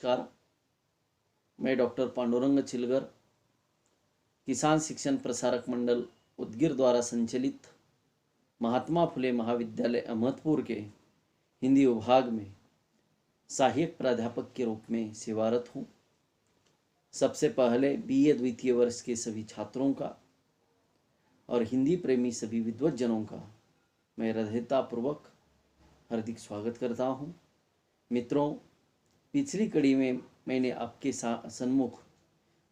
नमस्कार। मैं डॉक्टर पांडुरंग चिलगर, किसान शिक्षण प्रसारक मंडल उदगीर द्वारा संचालित महात्मा फुले महाविद्यालय अहमदपुर के हिंदी विभाग में सहायक प्राध्यापक के रूप में सेवारत हूँ। सबसे पहले बीए द्वितीय वर्ष के सभी छात्रों का और हिंदी प्रेमी सभी विद्वज्जनों का मैं हृदयतापूर्वक हार्दिक स्वागत करता हूँ। मित्रों, पिछली कड़ी में मैंने आपके सन्मुख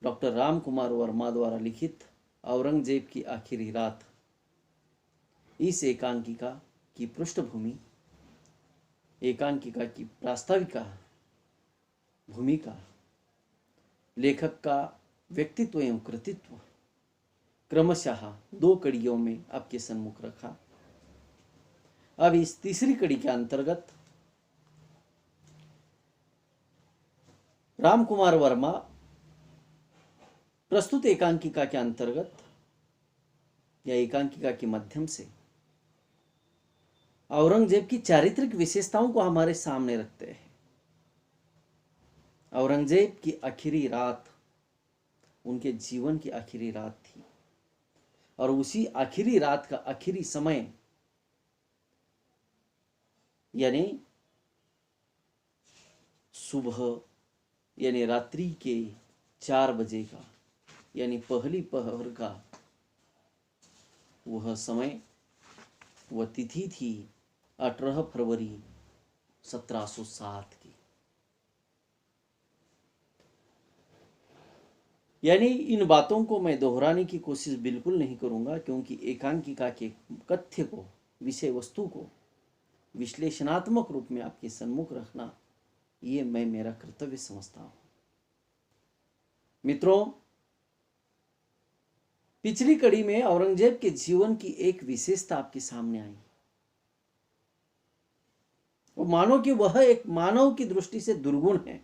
डॉक्टर राम कुमार वर्मा द्वारा लिखित औरंगजेब की आखिरी रात इस एकांकिका की पृष्ठभूमि, एकांकिका की प्रास्ताविका, भूमिका, लेखक का व्यक्तित्व एवं कृतित्व क्रमशः 2 कड़ियों में आपके सन्मुख रखा। अब इस तीसरी कड़ी के अंतर्गत राम कुमार वर्मा प्रस्तुत एकांकिका के अंतर्गत या एकांकिका के माध्यम से औरंगजेब की चारित्रिक विशेषताओं को हमारे सामने रखते हैं। औरंगजेब की आखिरी रात उनके जीवन की आखिरी रात थी और उसी आखिरी रात का आखिरी समय यानी सुबह यानी रात्रि के 4 बजे का यानी पहली पहर का वह समय, वह तिथि थी 18 फरवरी 1707 की। यानी इन बातों को मैं दोहराने की कोशिश बिल्कुल नहीं करूंगा, क्योंकि एकांकिका के कथ्य को, विषय वस्तु को विश्लेषणात्मक रूप में आपके सन्मुख रखना ये मैं मेरा कर्तव्य समझता हूं। मित्रों, पिछली कड़ी में औरंगजेब के जीवन की एक विशेषता आपके सामने आई। वो मानो कि वह एक मानव की दृष्टि से दुर्गुण है।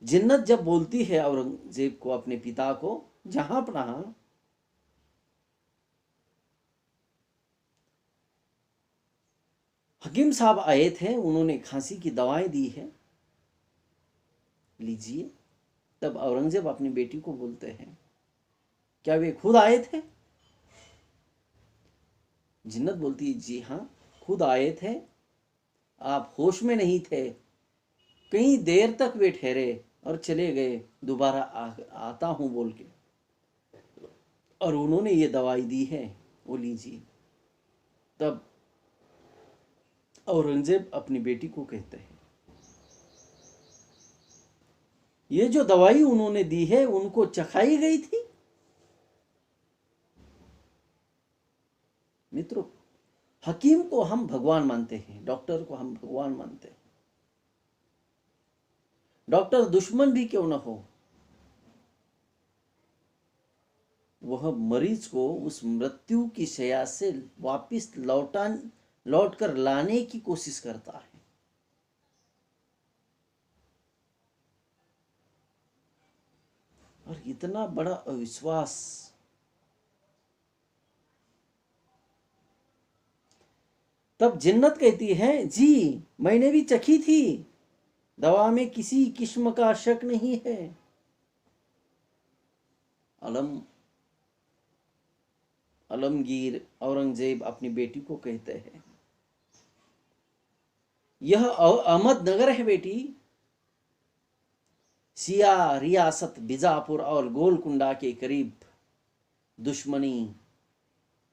जिन्नत जब बोलती है औरंगजेब को, अपने पिता को, जहां तहां हकीम साहब आए थे, उन्होंने खांसी की दवाएं दी है, लीजिए। तब औरंगजेब अपनी बेटी को बोलते हैं, क्या वे खुद आए थे? जिन्नत बोलती है, जी हाँ, खुद आए थे, आप होश में नहीं थे। कई देर तक वे ठहरे और चले गए, दोबारा आता हूं बोल के, और उन्होंने ये दवाई दी है, वो लीजिए। तब औरंगजेब अपनी बेटी को कहते हैं, ये जो दवाई उन्होंने दी है उनको चखाई गई थी? मित्रों, हकीम को हम भगवान मानते हैं, डॉक्टर को हम भगवान मानते हैं। डॉक्टर दुश्मन भी क्यों न हो, वह मरीज को उस मृत्यु की शैया से वापस लौट कर लाने की कोशिश करता है। और इतना बड़ा अविश्वास, तब जिन्नत कहती है, जी मैंने भी चखी थी, दवा में किसी किस्म का शक नहीं है। आलमगीर औरंगजेब अपनी बेटी को कहते हैं, यह अहमदनगर है बेटी, सिया रियासत बीजापुर और गोलकुंडा के करीब। दुश्मनी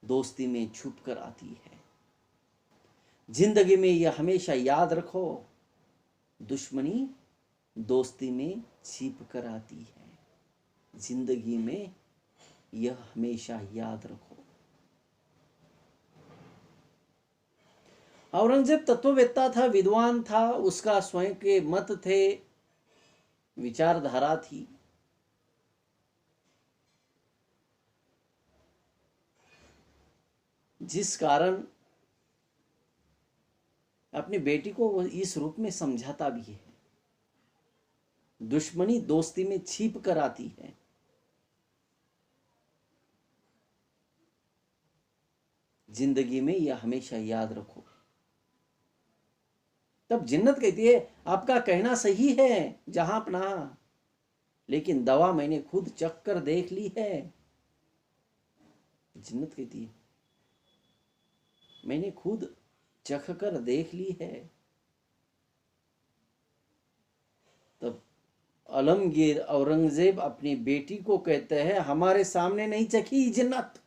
दोस्ती में छुप कर आती है। जिंदगी में यह हमेशा याद रखो, दुश्मनी दोस्ती में छिप कर आती है। जिंदगी में यह हमेशा याद रखो। औरंगजेब तत्ववेत्ता था, विद्वान था, उसका स्वयं के मत थे, विचारधारा थी। जिस कारण अपनी बेटी को वो इस रूप में समझाता भी है, दुश्मनी दोस्ती में छिप कर आती है। जिंदगी में यह हमेशा याद रखो। तब जिन्नत कहती है आपका कहना सही है जहां अपना, लेकिन दवा मैंने खुद चख कर देख ली है। जिन्नत कहती है मैंने खुद चख कर देख ली है। तब आलमगीर औरंगजेब अपनी बेटी को कहते हैं हमारे सामने नहीं चखी जिन्नत,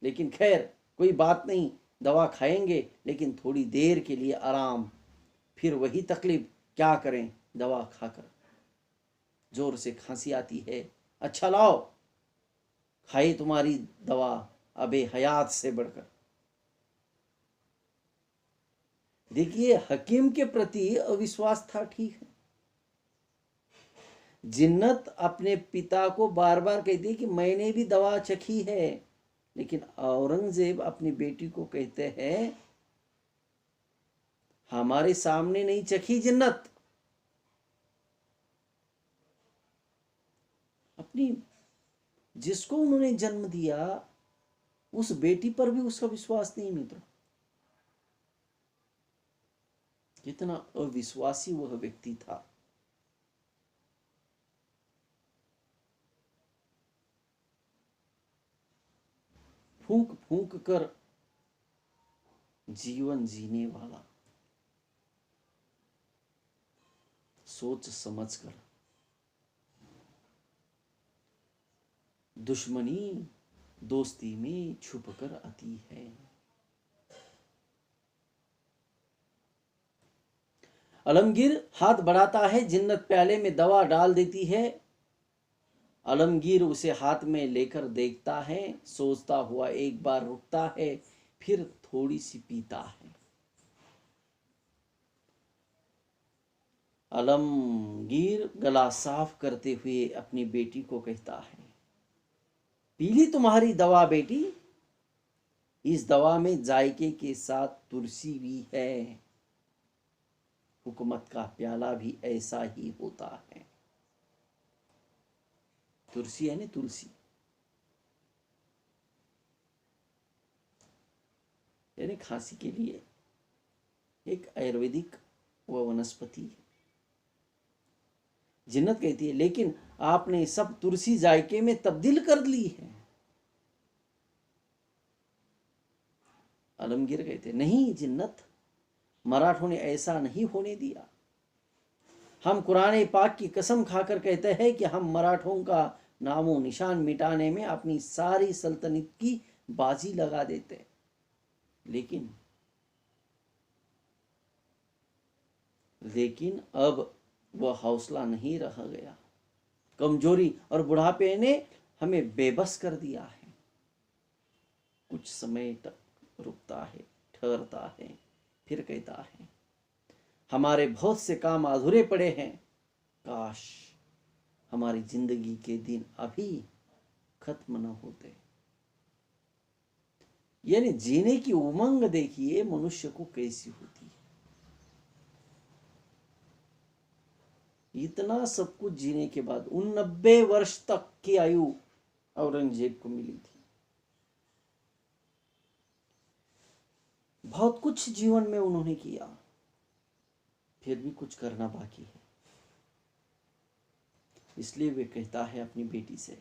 लेकिन खैर कोई बात नहीं, दवा खाएंगे लेकिन थोड़ी देर के लिए आराम, फिर वही तकलीफ, क्या करें दवा खाकर। जोर से खांसी आती है, अच्छा लाओ खाई तुम्हारी दवा अबे हयात से बढ़कर। देखिए हकीम के प्रति अविश्वास था, ठीक है। जिन्नत अपने पिता को बार बार कहती है कि मैंने भी दवा चखी है, लेकिन औरंगजेब अपनी बेटी को कहते हैं हमारे सामने नहीं चखी जिन्नत। अपनी जिसको उन्होंने जन्म दिया उस बेटी पर भी उसका विश्वास नहीं मित्र। कितना अविश्वासी वह व्यक्ति था। फूंक फूंक कर जीवन जीने वाला, सोच समझकर। दुश्मनी दोस्ती में छुपकर आती है। आलमगीर हाथ बढ़ाता है, जिन्नत प्याले में दवा डाल देती है। आलमगीर उसे हाथ में लेकर देखता है, सोचता हुआ एक बार रुकता है, फिर थोड़ी सी पीता है। आलमगीर गला साफ करते हुए अपनी बेटी को कहता है पीली तुम्हारी दवा बेटी, इस दवा में जायके के साथ तुलसी भी है। हुकूमत का प्याला भी ऐसा ही होता है। तुलसी यानी तुलसी, यानी खांसी के लिए एक आयुर्वेदिक व वनस्पति है। जिन्नत कहती है लेकिन आपने सब तुलसी जायके में तब्दील कर ली है। आलमगीर कहते नहीं जिन्नत, मराठों ने ऐसा नहीं होने दिया। हम कुरान पाक की कसम खाकर कहते हैं कि हम मराठों का नामो निशान मिटाने में अपनी सारी सल्तनत की बाजी लगा देते, लेकिन अब वह हौसला नहीं रह गया। कमजोरी और बुढ़ापे ने हमें बेबस कर दिया है। कुछ समय तक रुकता है, ठहरता है, फिर कहता है हमारे बहुत से काम अधूरे पड़े हैं, काश हमारी जिंदगी के दिन अभी खत्म न होते। यानी जीने की उमंग देखिए मनुष्य को कैसी होती है। इतना सब कुछ जीने के बाद 90 वर्ष तक की आयु औरंगजेब को मिली थी। बहुत कुछ जीवन में उन्होंने किया, फिर भी कुछ करना बाकी है। इसलिए वे कहता है अपनी बेटी से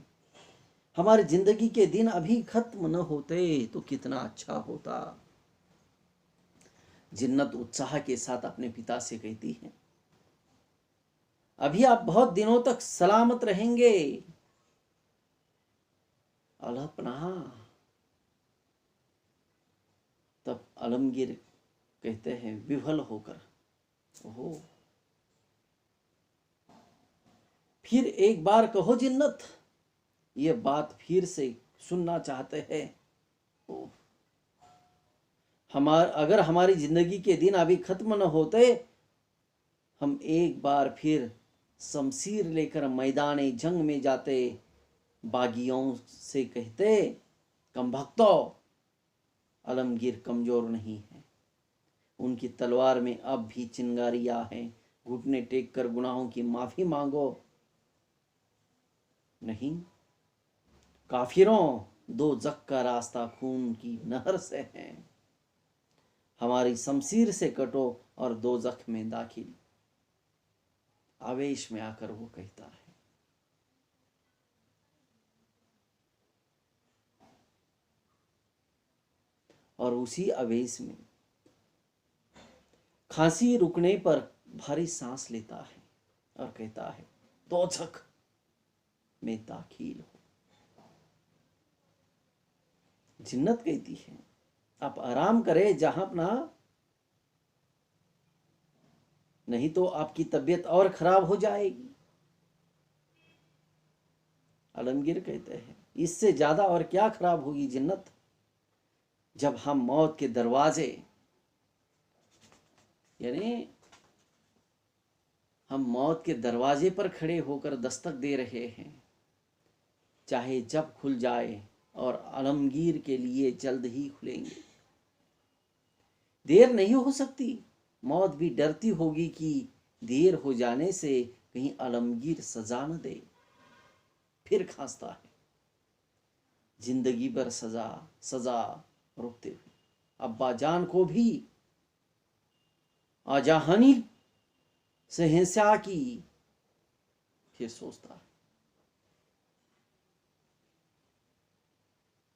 हमारी जिंदगी के दिन अभी खत्म न होते तो कितना अच्छा होता। जिन्नत उत्साह के साथ अपने पिता से कहती है अभी आप बहुत दिनों तक सलामत रहेंगे। अल्लाह पनाह। तब आलमगीर कहते हैं विह्वल होकर ओहो, फिर एक बार कहो जिन्नत, ये बात फिर से सुनना चाहते हैं। अगर हमारी जिंदगी के दिन अभी खत्म न होते, हम एक बार फिर शमशीर लेकर मैदान जंग में जाते, बागियों से कहते कम भक्तों, आलमगीर कमजोर नहीं है, उनकी तलवार में अब भी चिंगारियां हैं, घुटने टेक कर गुनाहों की माफी मांगो। नहीं, काफिरों, दो जक का रास्ता खून की नहर से है। हमारी शमशीर से कटो और दोजख में दाखिल। आवेश में आकर वो कहता है। और उसी आवेश में खांसी रुकने पर भारी सांस लेता है और कहता है, दोजख में दाखिल हो। जिन्नत कहती है, आप आराम करें जहां अपना, नहीं तो आपकी तबीयत और खराब हो जाएगी। आलमगीर कहते हैं, इससे ज्यादा और क्या खराब होगी जिन्नत, जब हम मौत के दरवाजे, यानी हम मौत के दरवाजे पर खड़े होकर दस्तक दे रहे हैं, चाहे जब खुल जाए, और आलमगीर के लिए जल्द ही खुलेंगे। देर नहीं हो सकती। मौत भी डरती होगी कि देर हो जाने से कहीं आलमगीर सजा न दे। फिर खांसता है, जिंदगी भर सजा सजा रोकते हुए अब्बा जान को भी आजाहानी से हिंसा की। फिर सोचता है।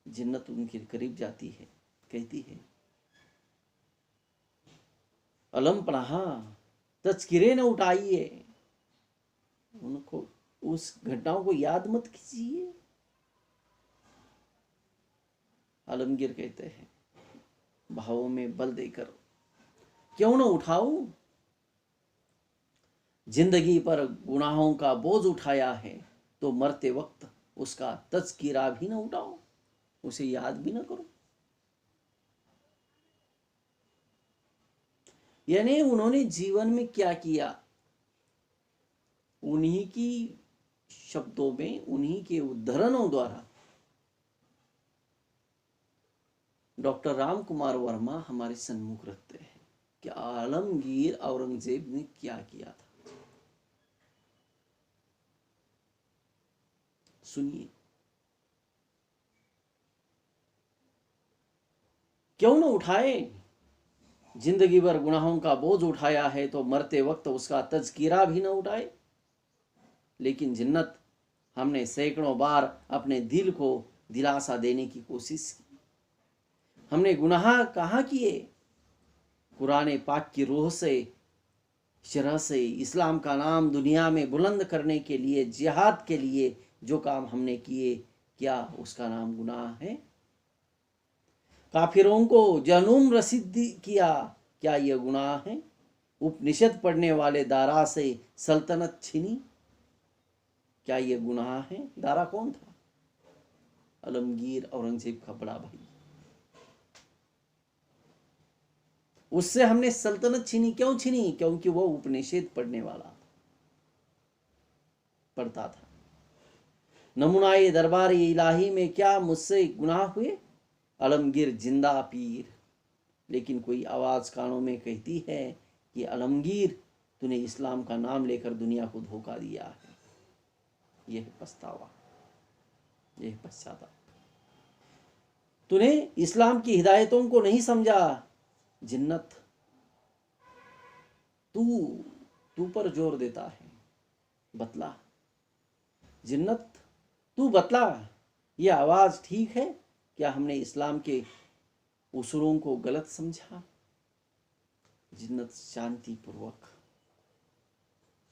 जिन्नत उनके करीब जाती है, कहती है, अलम पनाहा तज़किरे न उठाइए, उनको उस घटनाओं को याद मत कीजिए। आलमगीर कहते हैं, भावों में बल देकर, क्यों न उठाऊं, जिंदगी पर गुनाहों का बोझ उठाया है तो मरते वक्त उसका तज़किरा भी न उठाऊं, उसे याद भी न करो। यानी उन्होंने जीवन में क्या किया, उन्हीं की शब्दों में, उन्हीं के उद्धरणों द्वारा डॉक्टर राम कुमार वर्मा हमारे सम्मुख रखते हैं कि आलमगीर औरंगजेब ने क्या किया था। सुनिए, क्यों न उठाए, जिंदगी भर गुनाहों का बोझ उठाया है तो मरते वक्त उसका तज़किरा भी न उठाए। लेकिन जिन्नत, हमने सैकड़ों बार अपने दिल को दिलासा देने की कोशिश की। हमने गुनाह कहाँ किए, कुरान पाक की रूह से, शरह से इस्लाम का नाम दुनिया में बुलंद करने के लिए, जिहाद के लिए जो काम हमने किए, क्या उसका नाम गुनाह है? काफिरों को जहन्नुम रसीद किया, क्या यह गुनाह है? उपनिषद पढ़ने वाले दारा से सल्तनत छीनी, क्या यह गुनाह है? दारा कौन था? आलमगीर औरंगजेब का बड़ा भाई। उससे हमने सल्तनत छीनी। क्यों छीनी? क्योंकि वो उपनिषद पढ़ने वाला पढ़ता था। नमूनाए दरबार इलाही में क्या मुझसे गुनाह हुए? आलमगीर जिंदा पीर। लेकिन कोई आवाज कानों में कहती है कि आलमगीर, तूने इस्लाम का नाम लेकर दुनिया को धोखा दिया है। यह पछतावा, यह पश्चाताप। तूने इस्लाम की हिदायतों को नहीं समझा। जिन्नत, तू पर जोर देता है, बतला। जिन्नत, तू बतला, यह आवाज ठीक है? क्या हमने इस्लाम के उसूलों को गलत समझा? जिन्नत शांति पूर्वक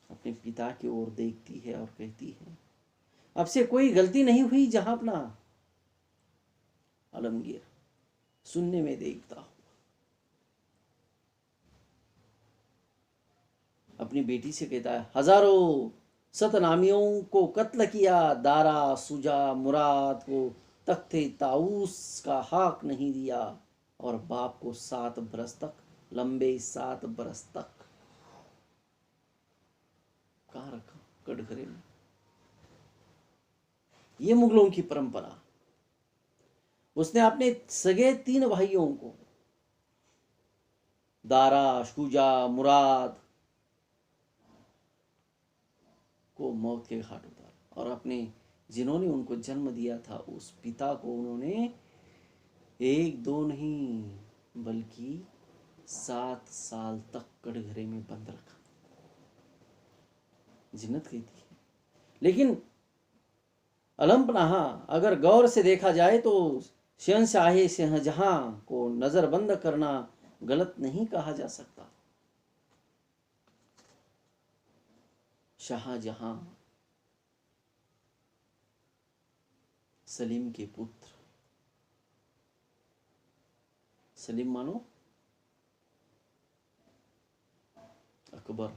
अपने पिता की ओर देखती है और कहती है, अब से कोई गलती नहीं हुई जहां अपना। आलमगीर सुनने में देखता हुआ अपनी बेटी से कहता है, हजारों सतनामियों को कत्ल किया, दारा सुजा मुराद को तख्ते ताऊस का हक नहीं दिया, और बाप को 7 बरस तक, लंबे 7 बरस तक कहाँ रखा? कटघरे में। ये मुगलों की परंपरा। उसने अपने सगे 3 भाइयों को, दारा, शुजा, मुराद को मौत के घाट उतारा, और अपने जिन्होंने उनको जन्म दिया था उस पिता को उन्होंने 1 2 नहीं बल्कि 7 साल तक कटघरे में बंद रखा। जिन्नत कहती है, लेकिन अलमपनाह अगर गौर से देखा जाए तो शहंशाह शाहजहां को नजरबंद करना गलत नहीं कहा जा सकता। शाहजहां सलीम के पुत्र, सलीम मानो अकबर,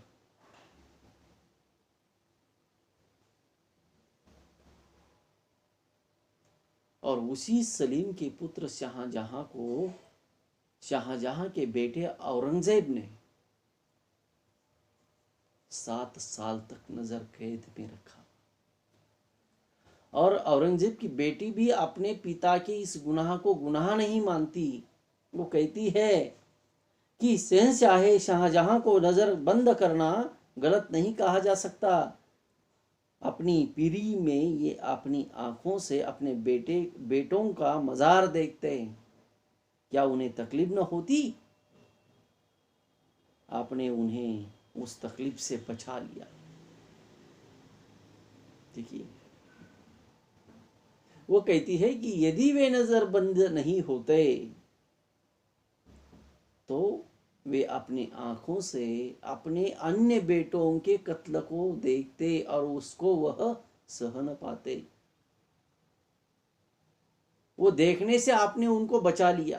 और उसी सलीम के पुत्र शाहजहां को शाहजहां के बेटे औरंगजेब ने 7 साल तक नजर कैद में रखा। और औरंगजेब की बेटी भी अपने पिता के इस गुनाह को गुनाह नहीं मानती। वो कहती है कि शहंशाह शाहजहां को नजर बंद करना गलत नहीं कहा जा सकता। अपनी पीढ़ी में ये अपनी आंखों से अपने बेटों का मजार देखते हैं, क्या उन्हें तकलीफ न होती? आपने उन्हें उस तकलीफ से बचा लिया। देखिए, वो कहती है कि यदि वे नजरबंद नहीं होते तो वे अपनी आंखों से अपने अन्य बेटों के कत्ल को देखते और उसको वह सह न पाते। वो देखने से आपने उनको बचा लिया।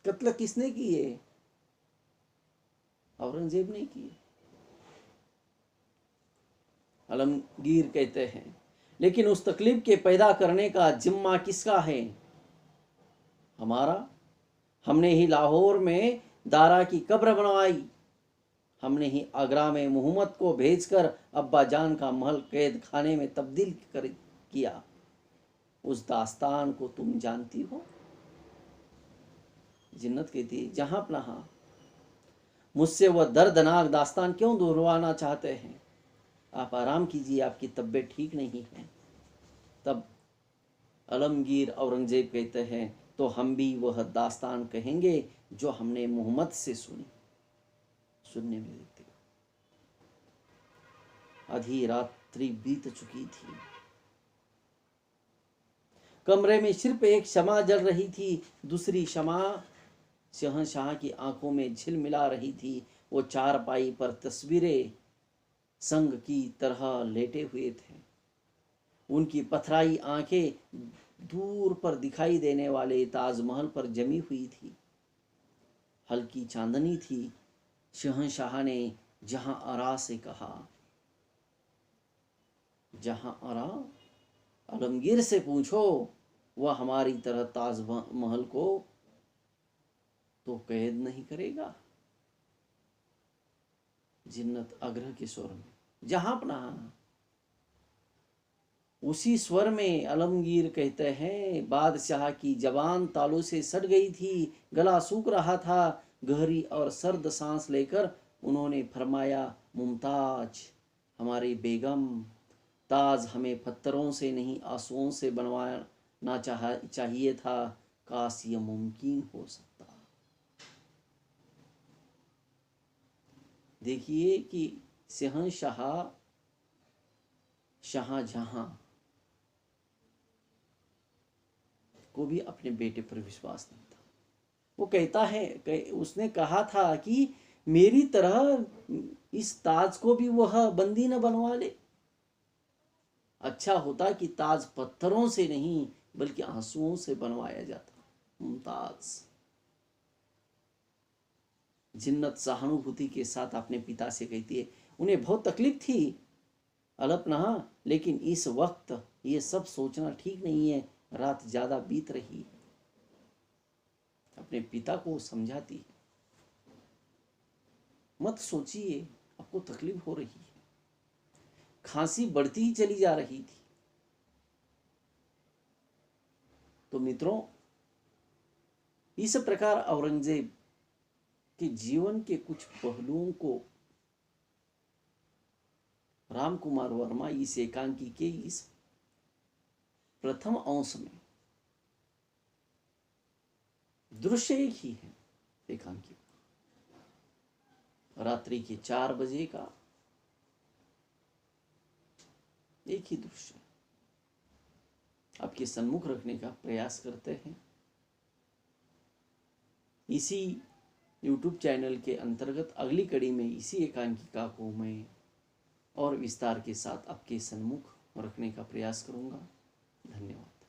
कत्ल किसने किए? औरंगजेब ने किए। आलमगीर कहते हैं, लेकिन उस तकलीफ के पैदा करने का जिम्मा किसका है? हमारा। हमने ही लाहौर में दारा की कब्र बनवाई, हमने ही आगरा में मोहम्मद को भेजकर अब्बा जान का महल कैद खाने में तब्दील किया। उस दास्तान को तुम जानती हो? जिन्नत कहती है, जहां पनाह मुझसे वह दर्दनाक दास्तान क्यों दोहराना चाहते हैं? आप आराम कीजिए, आपकी तबीयत ठीक नहीं है। तब आलमगीर औरंगजेब कहते हैं, तो हम भी वह दास्तान कहेंगे जो हमने मोहम्मद से सुनने में देते। आधी रात्रि बीत चुकी थी। कमरे में सिर्फ एक शमा जल रही थी। दूसरी शमा शहंशाह की आंखों में झिलमिला रही थी। वो चारपाई पर तस्वीरें संग की तरह लेटे हुए थे। उनकी पथराई आंखें दूर पर दिखाई देने वाले ताजमहल पर जमी हुई थी। हल्की चांदनी थी। शहंशाह ने जहां आरा से कहा, जहां आरा, आलमगीर से पूछो, वह हमारी तरह ताजमहल को तो कैद नहीं करेगा। जिन्नत आग्रह के स्वर में, जहां पनाह। उसी स्वर में आलमगीर कहते हैं, बादशाह की जबान तालू से सट गई थी, गला सूख रहा था। गहरी और सर्द सांस लेकर उन्होंने फरमाया, मुमताज हमारी बेगम, ताज हमें पत्थरों से नहीं आंसुओं से बनवाना चाहिए था। काश ये मुमकिन हो सकता। देखिए कि शहंशाह शाहजहां को भी अपने बेटे पर विश्वास नहीं था। वो कहता है, उसने कहा था कि मेरी तरह इस ताज को भी वह बंदी न बनवा ले। अच्छा होता कि ताज पत्थरों से नहीं बल्कि आंसुओं से बनवाया जाता। मुमताज। जिन्नत सहानुभूति के साथ अपने पिता से कहती है, उन्हें बहुत तकलीफ थी अलपनाह, लेकिन इस वक्त ये सब सोचना ठीक नहीं है। रात ज्यादा बीत रही है। अपने पिता को समझाती है, मत सोचिए, आपको तकलीफ हो रही है। खांसी बढ़ती ही चली जा रही थी। तो मित्रों, इस प्रकार औरंगजेब के जीवन के कुछ पहलुओं को राम कुमार वर्मा इस एकांकी के इस प्रथम अंश में, दृश्य एक ही है एकांकी, रात्रि के 4 बजे का एक ही दृश्य आपके सन्मुख रखने का प्रयास करते हैं। इसी YouTube चैनल के अंतर्गत अगली कड़ी में इसी एकांकिका को मैं और विस्तार के साथ आपके सन्मुख रखने का प्रयास करूंगा। धन्यवाद।